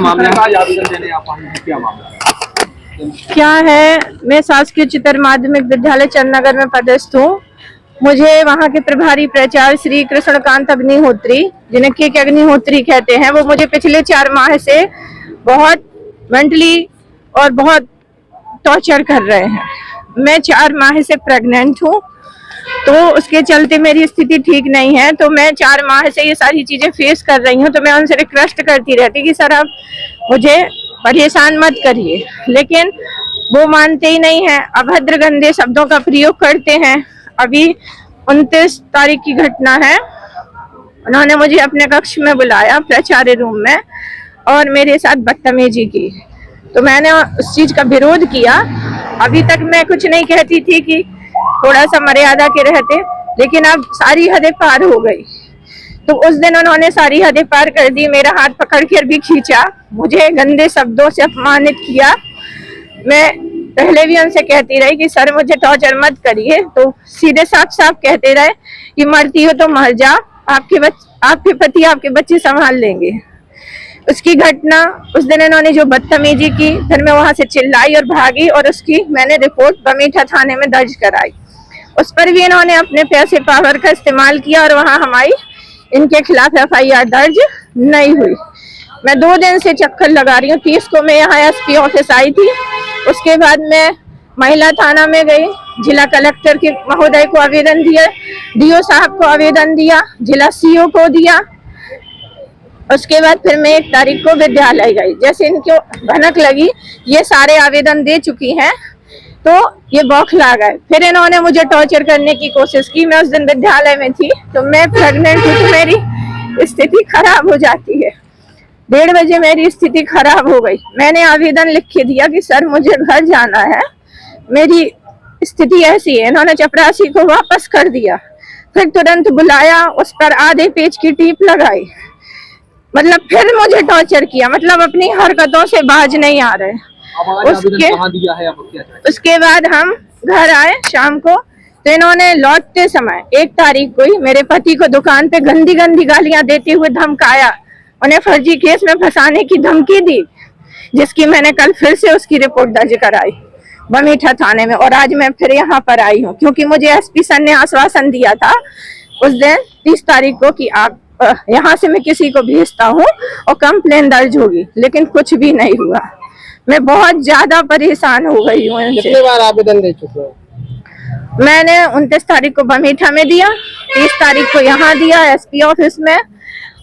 मामला है? आज आवेदन देने आप आई हैं, क्या मामला क्या है? मैं शासकीय उच्चतर माध्यमिक विद्यालय चंदनगर में पदस्थ हूँ। मुझे वहाँ के प्रभारी प्राचार्य श्री कृष्णकांत अग्निहोत्री, जिन्हें के अग्निहोत्री कहते हैं, वो मुझे पिछले 4 माह से बहुत मेंटली और बहुत टॉर्चर कर रहे हैं। मैं 4 माह से प्रेग्नेंट हूँ, तो उसके चलते मेरी स्थिति ठीक नहीं है। तो मैं 4 माह से ये सारी चीजें फेस कर रही हूँ। तो मैं उनसे रिक्वेस्ट करती रहती कि सर आप मुझे परेशान मत करिए, लेकिन वो मानते ही नहीं है। अभद्र गंदे शब्दों का प्रयोग करते हैं। अभी 29 तारीख की घटना है, उन्होंने मुझे अपने कक्ष में बुलाया प्राचार्य रूम में और मेरे साथ बदतमीजी की। तो मैंने उस चीज का विरोध किया। अभी तक मैं कुछ नहीं कहती थी कि थोड़ा सा मर्यादा के रहते, लेकिन अब सारी हदें पार हो गई। तो उस दिन उन्होंने सारी हदें पार कर दी, मेरा हाथ पकड़ कर भी खींचा, मुझे गंदे शब्दों से अपमानित किया। मैं पहले भी उनसे कहती रही कि सर मुझे टॉर्चर मत करिए, तो सीधे साफ साफ कहते रहे कि मरती हो तो मर जा, आपके पति आपके बच्चे संभाल लेंगे। उसकी घटना उस दिन इन्होंने जो बदतमीजी की, फिर मैं वहां से चिल्लाई और भागी और उसकी मैंने रिपोर्ट बमीठा थाने में दर्ज कराई। उस पर भी इन्होंने अपने पैसे पावर का इस्तेमाल किया और वहां हमारी इनके खिलाफ FIR दर्ज नहीं हुई। मैं 2 दिन से चक्कर लगा रही हूँ। 30 को मैं यहाँ SP ऑफिस आई थी, उसके बाद मैं महिला थाना में गई, जिला कलेक्टर के महोदय को आवेदन दिया, DO साहब को आवेदन दिया, जिला CO को दिया। उसके बाद फिर मैं 1 तारीख को विद्यालय गई। जैसे इनको भनक लगी ये सारे आवेदन दे चुकी हैं, तो ये बौखला गए। फिर इन्होंने मुझे टॉर्चर करने की कोशिश की। मैं उस दिन विद्यालय में थी, तो मैं प्रेग्नेंट हूँ, तो मेरी स्थिति खराब हो जाती है। 1:30 बजे मेरी स्थिति खराब हो गई। मैंने आवेदन लिख के दिया कि सर मुझे घर जाना है, मेरी स्थिति ऐसी है। इन्होंने चपरासी को वापस कर दिया, फिर तुरंत बुलाया, उस पर आधे पेज की टीप लगाई, मतलब फिर मुझे टॉर्चर किया। मतलब अपनी हरकतों से बाज नहीं आ रहे। उसके बाद हम घर आए शाम को, तो इन्होंने लौटते समय 1 तारीख को ही मेरे पति को दुकान पे गंदी गंदी गालियां देते हुए धमकाया, उन्हें फर्जी केस में फंसाने की धमकी दी, जिसकी मैंने कल फिर से उसकी रिपोर्ट दर्ज कराई बमीठा थाने में। और आज मैं फिर यहाँ पर आई हूँ, क्योंकि मुझे SP सर ने आश्वासन दिया था उस दिन 30 तारीख को कि आप यहाँ से मैं किसी को भेजता हूँ और कंप्लेन दर्ज होगी, लेकिन कुछ भी नहीं हुआ। मैं बहुत ज्यादा परेशान हो गई हूँ। कितने बार आवेदन दे चुके हो? मैंने 29 तारीख को बमीठा में दिया, 30 तारीख को यहाँ दिया SP ऑफिस में,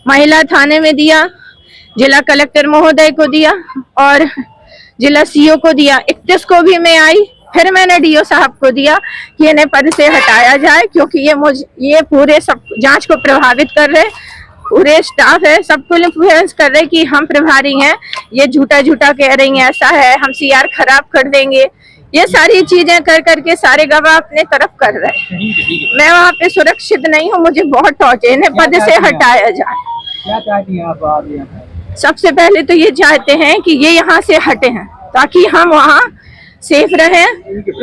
महिला थाने में दिया, जिला कलेक्टर महोदय को दिया और जिला CO को दिया। 31 को भी मैं आई, फिर मैंने DO साहब को दिया कि इन्हें पद से हटाया जाए, क्योंकि ये पूरे सब जांच को प्रभावित कर रहे, पूरे स्टाफ है सबको इन्फ्लुएंस कर रहे कि हम प्रभारी हैं, ये झूठा झूठा कह रही हैं, ऐसा है, हम CR खराब कर देंगे। ये सारी चीजें कर करके सारे गवाह अपने तरफ कर रहे हैं। मैं वहाँ पे सुरक्षित नहीं हूँ, मुझे बहुत टॉर्चर, इन्हें पद से हटाया जाए। क्या चाहती हैं आप? सबसे पहले तो ये चाहते हैं कि ये यहाँ से हटे हैं, ताकि हम वहाँ सेफ रहें।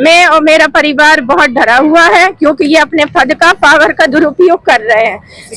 मैं और मेरा परिवार बहुत डरा हुआ है, क्योंकि ये अपने पद का पावर का दुरुपयोग कर रहे हैं।